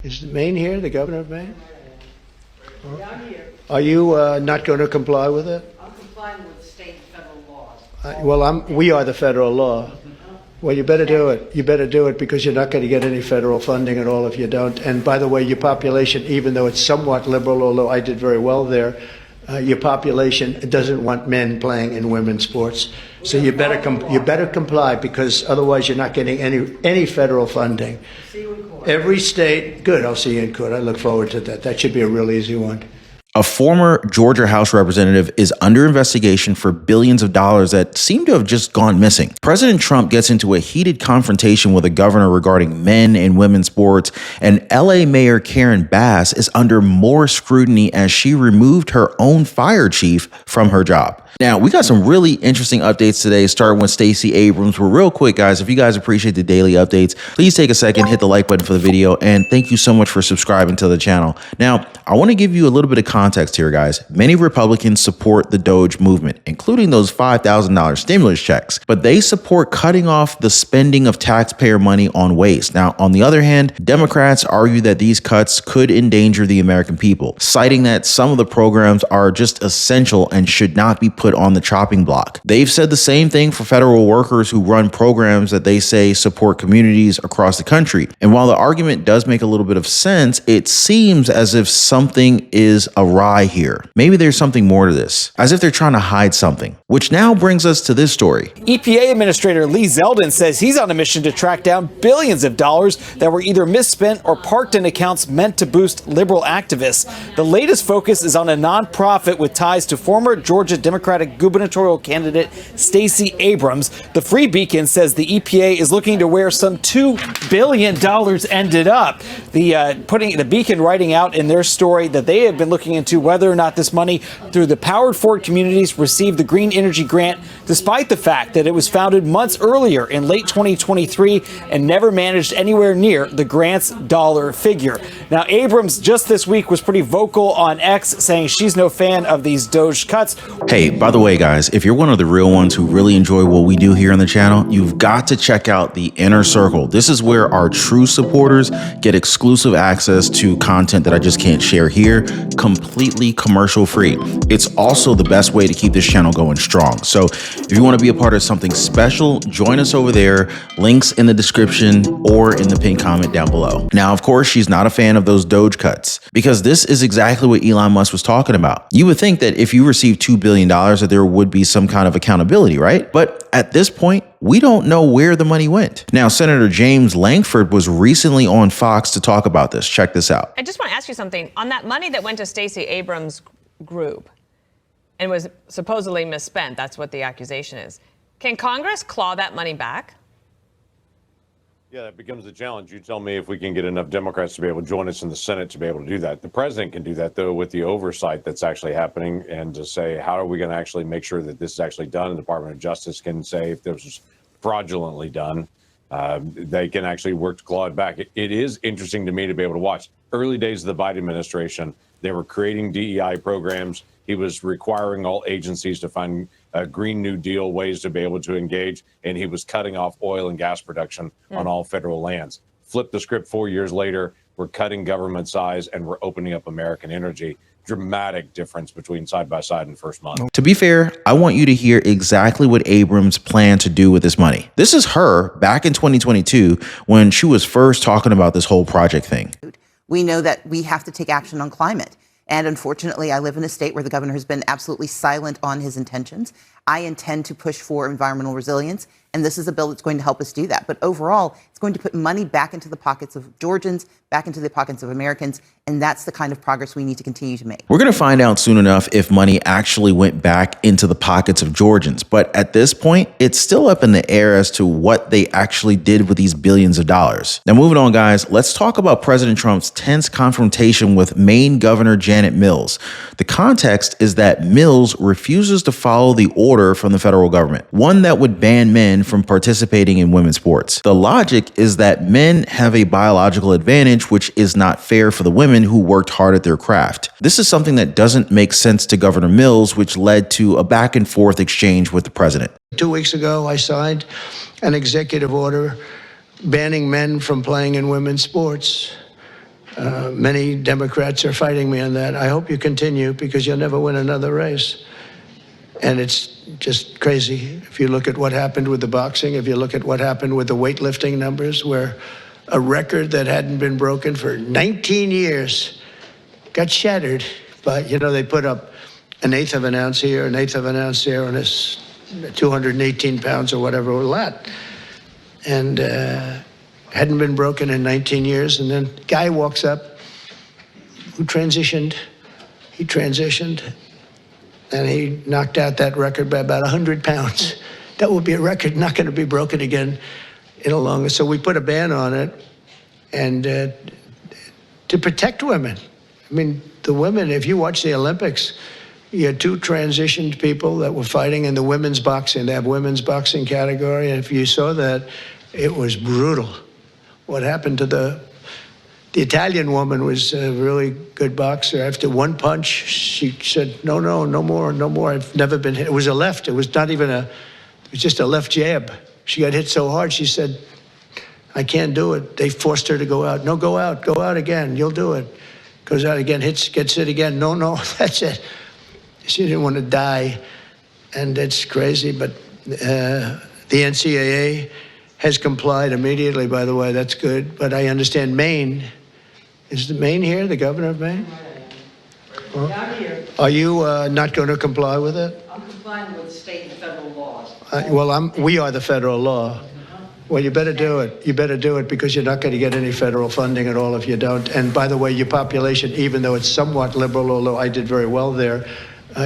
Is Maine here, the governor of Maine? Yeah, I'm here. Are you not going to comply with it? I'm complying with state and federal laws. We are the federal law. Well, you better do it. You better do it because you're not going to get any federal funding at all if you don't. And by the way, your population, even though it's somewhat liberal, although I did very well there, your population doesn't want men playing in women's sports. So you better comply because otherwise you're not getting any federal funding. See you in court. Every state, good. I'll see you in court. I look forward to that. That should be a real easy one. A former Georgia House representative is under investigation for billions of dollars that seem to have just gone missing. President Trump gets into a heated confrontation with a governor regarding men and women's sports, and LA Mayor Karen Bass is under more scrutiny as she removed her own fire chief from her job. Now, we got some really interesting updates today, starting with Stacey Abrams. But real quick, guys, if you guys appreciate the daily updates, please take a second, hit the like button for the video, and thank you so much for subscribing to the channel. Now, I want to give you a little bit of context here, guys. Many Republicans support the Doge movement, including those $5,000 stimulus checks, but they support cutting off the spending of taxpayer money on waste. Now, on the other hand, Democrats argue that these cuts could endanger the American people, citing that some of the programs are just essential and should not be put on the chopping block. They've said the same thing for federal workers who run programs that they say support communities across the country. And while the argument does make a little bit of sense, it seems as if something is awry here. Maybe there's something more to this, as if they're trying to hide something. Which now brings us to this story. EPA Administrator Lee Zeldin says he's on a mission to track down billions of dollars that were either misspent or parked in accounts meant to boost liberal activists. The latest focus is on a nonprofit with ties to former Georgia Democratic gubernatorial candidate Stacey Abrams. The Free Beacon says the EPA is looking to where some $2 billion ended up. The Beacon writing out in their story that they have been looking into whether or not this money through the Powered Forward communities received the Green Energy Grant, despite the fact that it was founded months earlier in late 2023 and never managed anywhere near the grant's dollar figure. Now, Abrams just this week was pretty vocal on X, saying she's no fan of these Doge cuts. Hey, by the way, guys, if you're one of the real ones who really enjoy what we do here on the channel, you've got to check out the Inner Circle. This is where our true supporters get exclusive access to content that I just can't share here, completely commercial free. It's also the best way to keep this channel going strong. So if you want to be a part of something special, join us over there. Links in the description or in the pinned comment down below. Now, of course, she's not a fan of those Doge cuts because this is exactly what Elon Musk was talking about. You would think that if you receive $2 billion, that there would be some kind of accountability, right? But at this point, we don't know where the money went. Now, Senator James Lankford was recently on Fox to talk about this. Check this out. I just want to ask you something. On that money that went to Stacey Abrams' group and was supposedly misspent, that's what the accusation is. Can Congress claw that money back? Yeah, that becomes a challenge. You tell me if we can get enough Democrats to be able to join us in the Senate to be able to do that. The president can do that, though, with the oversight that's actually happening and to say, how are we going to actually make sure that this is actually done? The Department of Justice can say if this was fraudulently done, they can actually work to claw it back. It is interesting to me to be able to watch. Early days of the Biden administration, they were creating DEI programs. He was requiring all agencies to find Green New Deal ways to be able to engage, and he was cutting off oil and gas production on all federal lands. Flip the script 4 years later, we're cutting government size and we're opening up American energy. Dramatic difference between side by side in the first month. To be fair, I want you to hear exactly what Abrams planned to do with this money. This is her back in 2022 when she was first talking about this whole project thing. We know that we have to take action on climate. And unfortunately, I live in a state where the governor has been absolutely silent on his intentions. I intend to push for environmental resilience, and this is a bill that's going to help us do that. But overall, it's going to put money back into the pockets of Georgians, back into the pockets of Americans, and that's the kind of progress we need to continue to make. We're going to find out soon enough if money actually went back into the pockets of Georgians. But at this point, it's still up in the air as to what they actually did with these billions of dollars. Now, moving on, guys, let's talk about President Trump's tense confrontation with Maine Governor Janet Mills. The context is that Mills refuses to follow the order from the federal government, one that would ban men from participating in women's sports. The logic is that men have a biological advantage, which is not fair for the women who worked hard at their craft. This is something that doesn't make sense to Governor Mills, which led to a back and forth exchange with the president. 2 weeks ago, I signed an executive order banning men from playing in women's sports. Many Democrats are fighting me on that. I hope you continue because you'll never win another race. And it's just crazy. If you look at what happened with the boxing, if you look at what happened with the weightlifting numbers, where a record that hadn't been broken for 19 years got shattered. But, they put up an eighth of an ounce here, an eighth of an ounce there on this 218 pounds or whatever, a lot. And hadn't been broken in 19 years. And then guy walks up who transitioned. He transitioned. And he knocked out that record by about 100 pounds. That will be a record not going to be broken again in a long. So we put a ban on it, and to protect women. I mean, the women. If you watch the Olympics, you had two transitioned people that were fighting in the women's boxing. They have women's boxing category, and if you saw that, it was brutal. What happened to the Italian woman was a really good boxer. After one punch, she said, no more. I've never been hit. It was a left. It was not even it was just a left jab. She got hit so hard, she said, I can't do it. They forced her to go out. No, go out again. You'll do it. Goes out again, gets hit again. No, that's it. She didn't want to die. And it's crazy, but the NCAA has complied immediately, by the way. That's good. But I understand Maine. Is the Maine here, the governor of Maine? Down here, Are you not going to comply with it? I'm complying with state and federal laws. We are the federal law. Well, you better do it. You better do it because you're not going to get any federal funding at all if you don't. And by the way, your population, even though it's somewhat liberal, although I did very well there,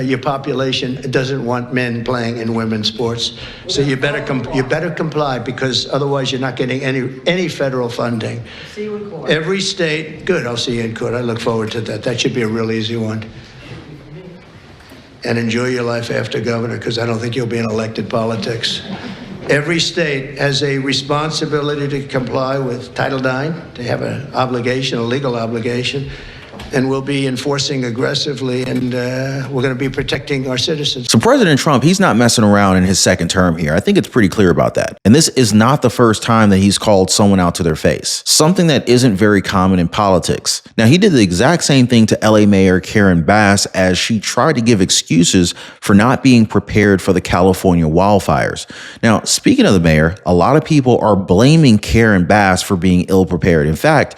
your population doesn't want men playing in women's sports. So you better comply because otherwise you're not getting any federal funding. See you in court. Every state, good, I'll see you in court. I look forward to that. That should be a real easy one. And enjoy your life after governor because I don't think you'll be in elected politics. Every state has a responsibility to comply with Title IX. They have an obligation, a legal obligation. And we'll be enforcing aggressively, and we're going to be protecting our citizens. So President Trump, he's not messing around in his second term here. I think it's pretty clear about that. And this is not the first time that he's called someone out to their face, something that isn't very common in politics. Now, he did the exact same thing to LA Mayor Karen Bass as she tried to give excuses for not being prepared for the California wildfires. Now, speaking of the mayor, a lot of people are blaming Karen Bass for being ill-prepared. In fact,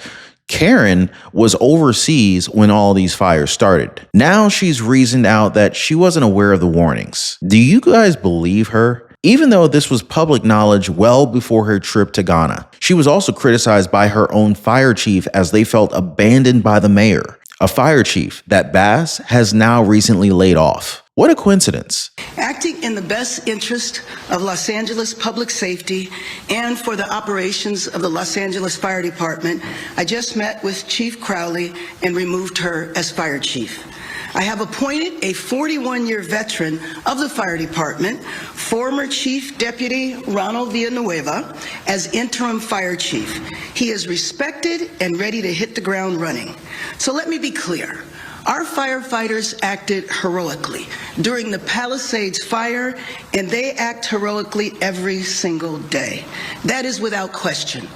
Karen was overseas when all these fires started. Now she's reasoned out that she wasn't aware of the warnings. Do you guys believe her? Even though this was public knowledge well before her trip to Ghana, she was also criticized by her own fire chief as they felt abandoned by the mayor, a fire chief that Bass has now recently laid off. What a coincidence. Acting in the best interest of Los Angeles public safety and for the operations of the Los Angeles Fire Department, I just met with Chief Crowley and removed her as fire chief. I have appointed a 41-year veteran of the fire department, former Chief Deputy Ronald Villanueva, as interim fire chief. He is respected and ready to hit the ground running. So let me be clear. Our firefighters acted heroically during the Palisades fire, and they act heroically every single day. That is without question.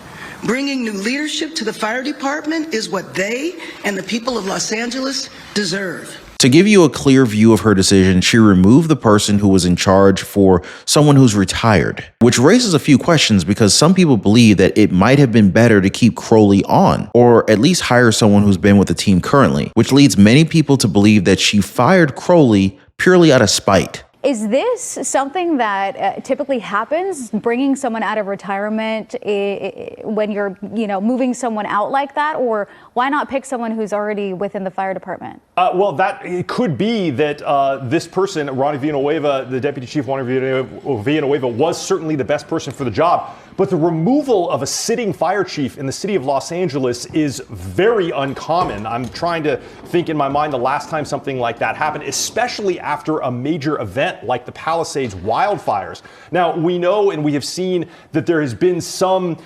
Bringing new leadership to the fire department is what they and the people of Los Angeles deserve. To give you a clear view of her decision, she removed the person who was in charge for someone who's retired, which raises a few questions because some people believe that it might have been better to keep Crowley on, or at least hire someone who's been with the team currently, which leads many people to believe that she fired Crowley purely out of spite. Is this something that typically happens, bringing someone out of retirement when you're, moving someone out like that? Or why not pick someone who's already within the fire department? Well, it could be that this person, Ronnie Villanueva, the deputy chief, Ronnie Villanueva, was certainly the best person for the job. But the removal of a sitting fire chief in the city of Los Angeles is very uncommon. I'm trying to think in my mind the last time something like that happened, especially after a major event. event like the Palisades wildfires. Now, we know and we have seen that there has been some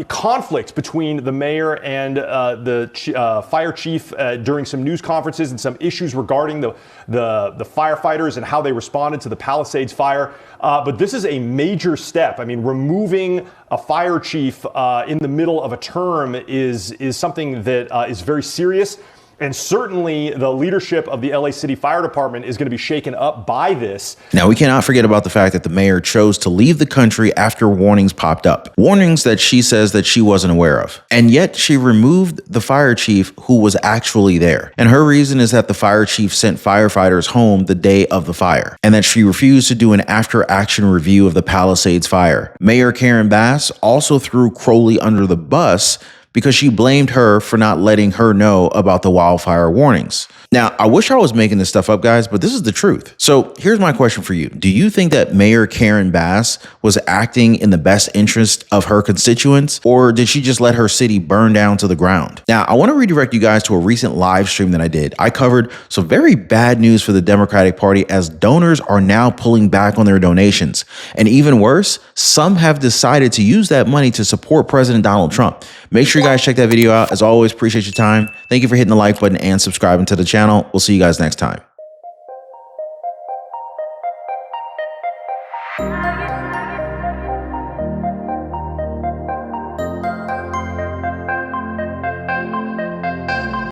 conflict between the mayor and the fire chief during some news conferences and some issues regarding the firefighters and how they responded to the Palisades fire. But this is a major step. I mean, removing a fire chief in the middle of a term is something that is very serious. And certainly the leadership of the LA City Fire Department is going to be shaken up by this. Now, we cannot forget about the fact that the mayor chose to leave the country after warnings popped up. Warnings that she says that she wasn't aware of. And yet she removed the fire chief who was actually there. And her reason is that the fire chief sent firefighters home the day of the fire, and that she refused to do an after-action review of the Palisades fire. Mayor Karen Bass also threw Crowley under the bus because she blamed her for not letting her know about the wildfire warnings. Now, I wish I was making this stuff up, guys, but this is the truth. So here's my question for you. Do you think that Mayor Karen Bass was acting in the best interest of her constituents, or did she just let her city burn down to the ground? Now, I want to redirect you guys to a recent live stream that I did. I covered some very bad news for the Democratic Party as donors are now pulling back on their donations. And even worse, some have decided to use that money to support President Donald Trump. Make sure you guys check that video out. As always, appreciate your time. Thank you for hitting the like button and subscribing to the channel. We'll see you guys next time.